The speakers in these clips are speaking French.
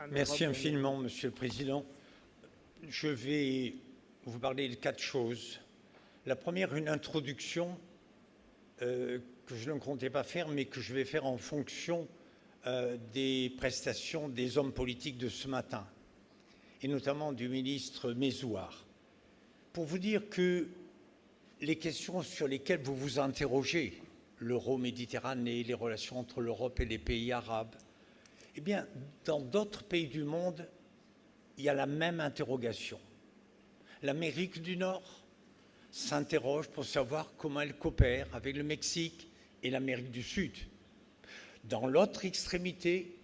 Merci infiniment, Monsieur le Président. Je vais vous parler de 4 choses. La première, une introduction que je ne comptais pas faire, mais que je vais faire en fonction des prestations des hommes politiques de ce matin, et notamment du ministre Mézouar, pour vous dire que les questions sur lesquelles vous vous interrogez, l'euro-méditerranée, les relations entre l'Europe et les pays arabes, eh bien, dans d'autres pays du monde, il y a la même interrogation. L'Amérique du Nord s'interroge pour savoir comment elle coopère avec le Mexique et l'Amérique du Sud. Dans l'autre extrémité,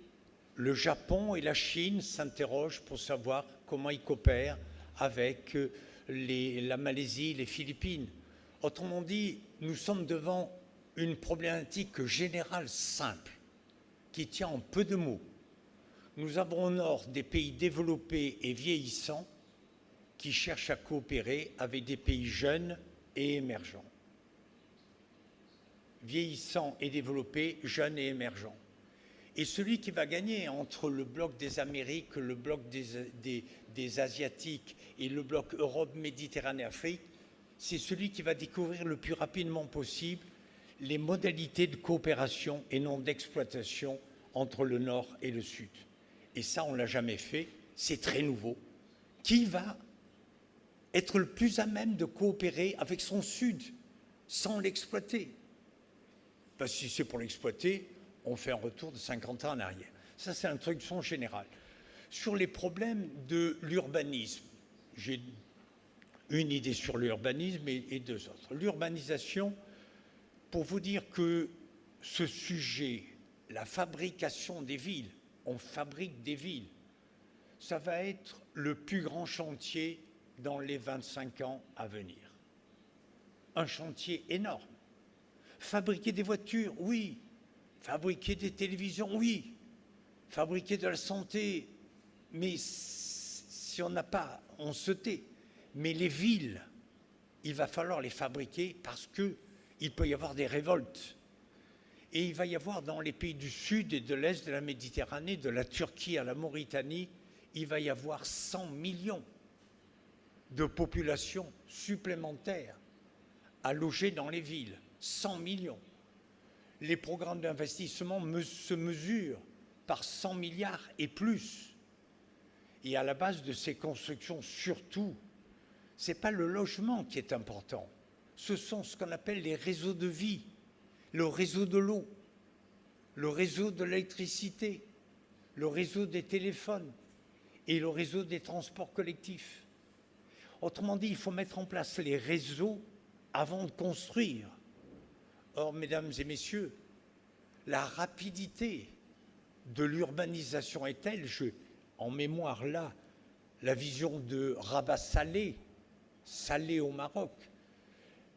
le Japon et la Chine s'interrogent pour savoir comment ils coopèrent avec la Malaisie, les Philippines. Autrement dit, nous sommes devant une problématique générale simple, qui tient en peu de mots. Nous avons au nord des pays développés et vieillissants qui cherchent à coopérer avec des pays jeunes et émergents. Vieillissants et développés, jeunes et émergents. Et celui qui va gagner entre le bloc des Amériques, le bloc des Asiatiques et le bloc Europe, Méditerranée, Afrique, c'est celui qui va découvrir le plus rapidement possible les modalités de coopération et non d'exploitation entre le Nord et le Sud. Et ça, on ne l'a jamais fait, c'est très nouveau. Qui va être le plus à même de coopérer avec son Sud sans l'exploiter? Parce que si c'est pour l'exploiter, on fait un retour de 50 ans en arrière. Ça, c'est l'introduction générale. Sur les problèmes de l'urbanisme, j'ai une idée sur l'urbanisme et deux autres. L'urbanisation, pour vous dire que ce sujet, la fabrication des villes, on fabrique des villes, ça va être le plus grand chantier dans les 25 ans à venir. Un chantier énorme. Fabriquer des voitures, oui. Fabriquer des télévisions, oui. Fabriquer de la santé, mais si on n'a pas, on se tait. Mais les villes, il va falloir les fabriquer parce qu'il peut y avoir des révoltes. Et il va y avoir dans les pays du Sud et de l'Est de la Méditerranée, de la Turquie à la Mauritanie, il va y avoir 100 millions de population supplémentaire à loger dans les villes. 100 millions. Les programmes d'investissement se mesurent par 100 milliards et plus. Et à la base de ces constructions, surtout, ce n'est pas le logement qui est important. Ce sont ce qu'on appelle les réseaux de vie, le réseau de l'eau, le réseau de l'électricité, le réseau des téléphones et le réseau des transports collectifs. Autrement dit, il faut mettre en place les réseaux avant de construire. Or, mesdames et messieurs, la rapidité de l'urbanisation est telle, en mémoire là, la vision de Rabat-Salé, Salé au Maroc,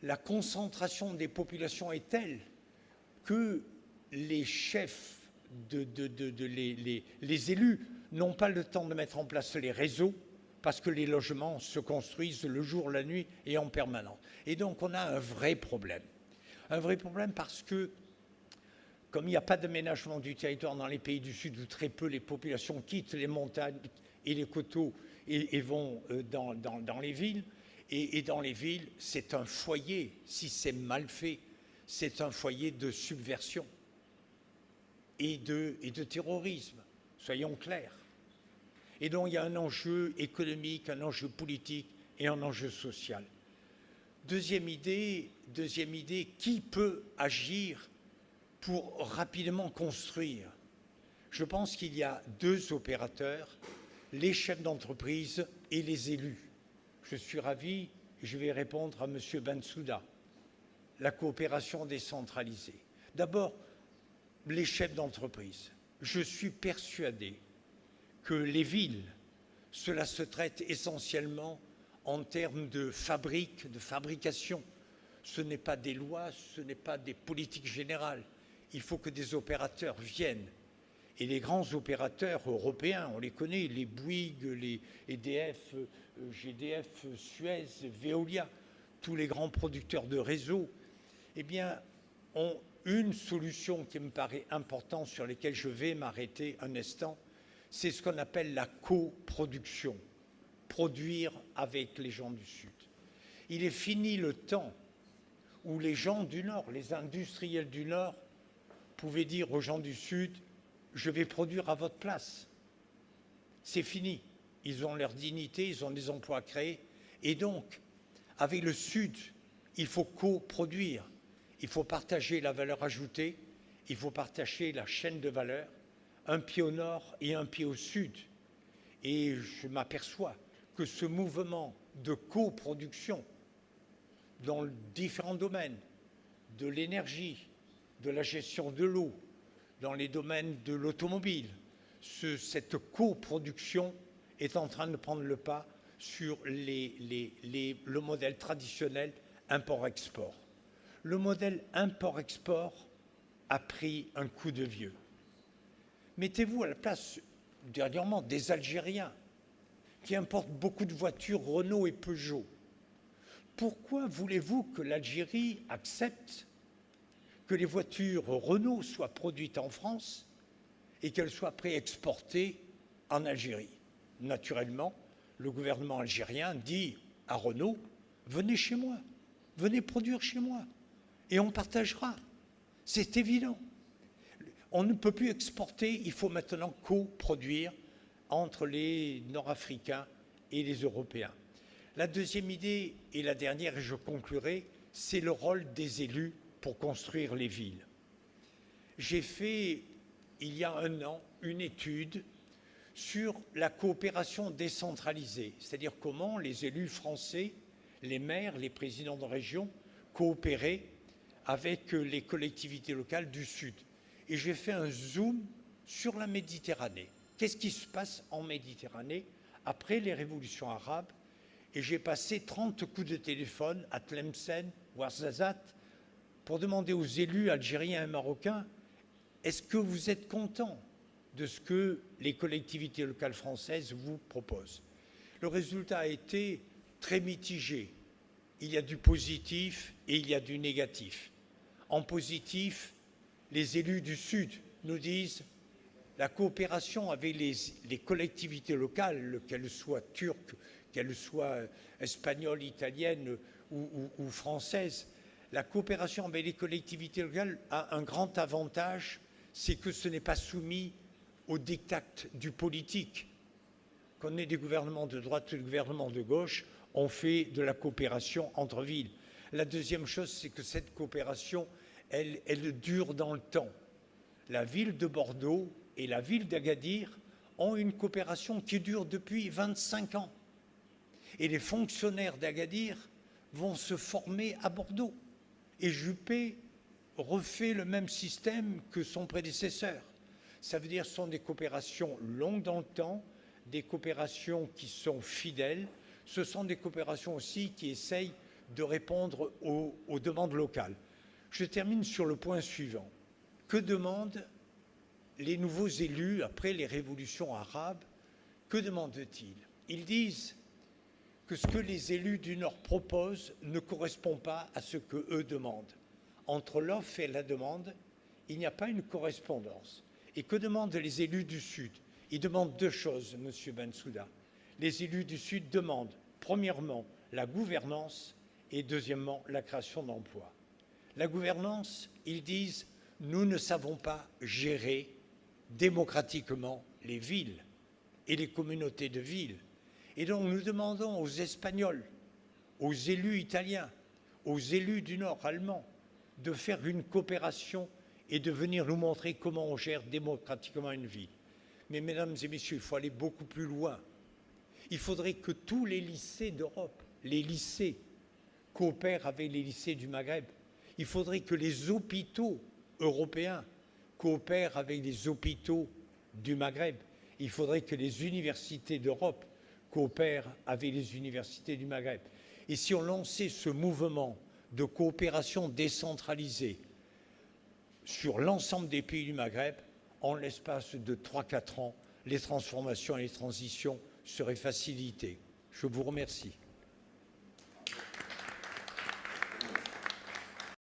la concentration des populations est telle que les chefs, les élus n'ont pas le temps de mettre en place les réseaux parce que les logements se construisent le jour, la nuit et en permanence. Et donc on a un vrai problème. Un vrai problème parce que, comme il n'y a pas d'aménagement du territoire dans les pays du Sud où très peu les populations quittent les montagnes et les coteaux et vont dans les villes, et dans les villes, c'est un foyer, si c'est mal fait, c'est un foyer de subversion et de terrorisme, soyons clairs. Et donc il y a un enjeu économique, un enjeu politique et un enjeu social. Deuxième idée, qui peut agir pour rapidement construire? Je pense qu'il y a 2 opérateurs, les chefs d'entreprise et les élus. Je suis ravi, je vais répondre à M. Bensouda, la coopération décentralisée. D'abord, les chefs d'entreprise. Je suis persuadé que les villes, cela se traite essentiellement en termes de fabrication. Ce n'est pas des lois, ce n'est pas des politiques générales. Il faut que des opérateurs viennent. Et les grands opérateurs européens, on les connaît, les Bouygues, les EDF, GDF, Suez, Veolia, tous les grands producteurs de réseaux, eh bien, ont une solution qui me paraît importante, sur laquelle je vais m'arrêter un instant, c'est ce qu'on appelle la coproduction, produire avec les gens du Sud. Il est fini le temps où les gens du Nord, les industriels du Nord, pouvaient dire aux gens du Sud, je vais produire à votre place. C'est fini. Ils ont leur dignité, ils ont des emplois créés. Et donc, avec le Sud, il faut coproduire. Il faut partager la valeur ajoutée, il faut partager la chaîne de valeur, un pied au nord et un pied au sud. Et je m'aperçois que ce mouvement de coproduction dans différents domaines, de l'énergie, de la gestion de l'eau, dans les domaines de l'automobile, cette coproduction est en train de prendre le pas sur le modèle traditionnel import-export. Le modèle import-export a pris un coup de vieux. Mettez-vous à la place, dernièrement, des Algériens qui importent beaucoup de voitures Renault et Peugeot. Pourquoi voulez-vous que l'Algérie accepte que les voitures Renault soient produites en France et qu'elles soient préexportées en Algérie? Naturellement, le gouvernement algérien dit à Renault, venez chez moi, venez produire chez moi et on partagera. C'est évident. On ne peut plus exporter, il faut maintenant coproduire entre les Nord-Africains et les Européens. La deuxième idée, et la dernière, et je conclurai, c'est le rôle des élus pour construire les villes. J'ai fait, il y a un an, une étude sur la coopération décentralisée, c'est-à-dire comment les élus français, les maires, les présidents de région, coopéraient avec les collectivités locales du Sud. Et j'ai fait un zoom sur la Méditerranée. Qu'est-ce qui se passe en Méditerranée après les révolutions arabes? Et j'ai passé 30 coups de téléphone à Tlemcen, Ouarzazate, pour demander aux élus algériens et marocains, est-ce que vous êtes contents de ce que les collectivités locales françaises vous proposent? Le résultat a été très mitigé. Il y a du positif et il y a du négatif. En positif, les élus du Sud nous disent la coopération avec les collectivités locales, qu'elles soient turques, qu'elles soient espagnoles, italiennes ou françaises, la coopération avec les collectivités locales a un grand avantage, c'est que ce n'est pas soumis au diktat du politique. Qu'on ait des gouvernements de droite ou des gouvernements de gauche, on fait de la coopération entre villes. La deuxième chose, c'est que cette coopération, elle dure dans le temps. La ville de Bordeaux et la ville d'Agadir ont une coopération qui dure depuis 25 ans. Et les fonctionnaires d'Agadir vont se former à Bordeaux. Et Juppé refait le même système que son prédécesseur. Ça veut dire que ce sont des coopérations longues dans le temps, des coopérations qui sont fidèles. Ce sont des coopérations aussi qui essayent de répondre aux demandes locales. Je termine sur le point suivant. Que demandent les nouveaux élus après les révolutions arabes? Que demandent-ils? Ils disent que ce que les élus du Nord proposent ne correspond pas à ce qu'eux demandent. Entre l'offre et la demande, il n'y a pas une correspondance. Et que demandent les élus du Sud? Ils demandent deux choses, M. Bensouda. Les élus du Sud demandent, premièrement, la gouvernance et deuxièmement, la création d'emplois. La gouvernance, ils disent, nous ne savons pas gérer démocratiquement les villes et les communautés de villes. Et donc nous demandons aux Espagnols, aux élus italiens, aux élus du Nord allemands, de faire une coopération et de venir nous montrer comment on gère démocratiquement une ville. Mais mesdames et messieurs, il faut aller beaucoup plus loin. Il faudrait que tous les lycées d'Europe, les lycées, coopèrent avec les lycées du Maghreb. Il faudrait que les hôpitaux européens coopèrent avec les hôpitaux du Maghreb. Il faudrait que les universités d'Europe coopèrent avec les universités du Maghreb. Et si on lançait ce mouvement de coopération décentralisée sur l'ensemble des pays du Maghreb, en l'espace de 3-4 ans, les transformations et les transitions seraient facilitées. Je vous remercie.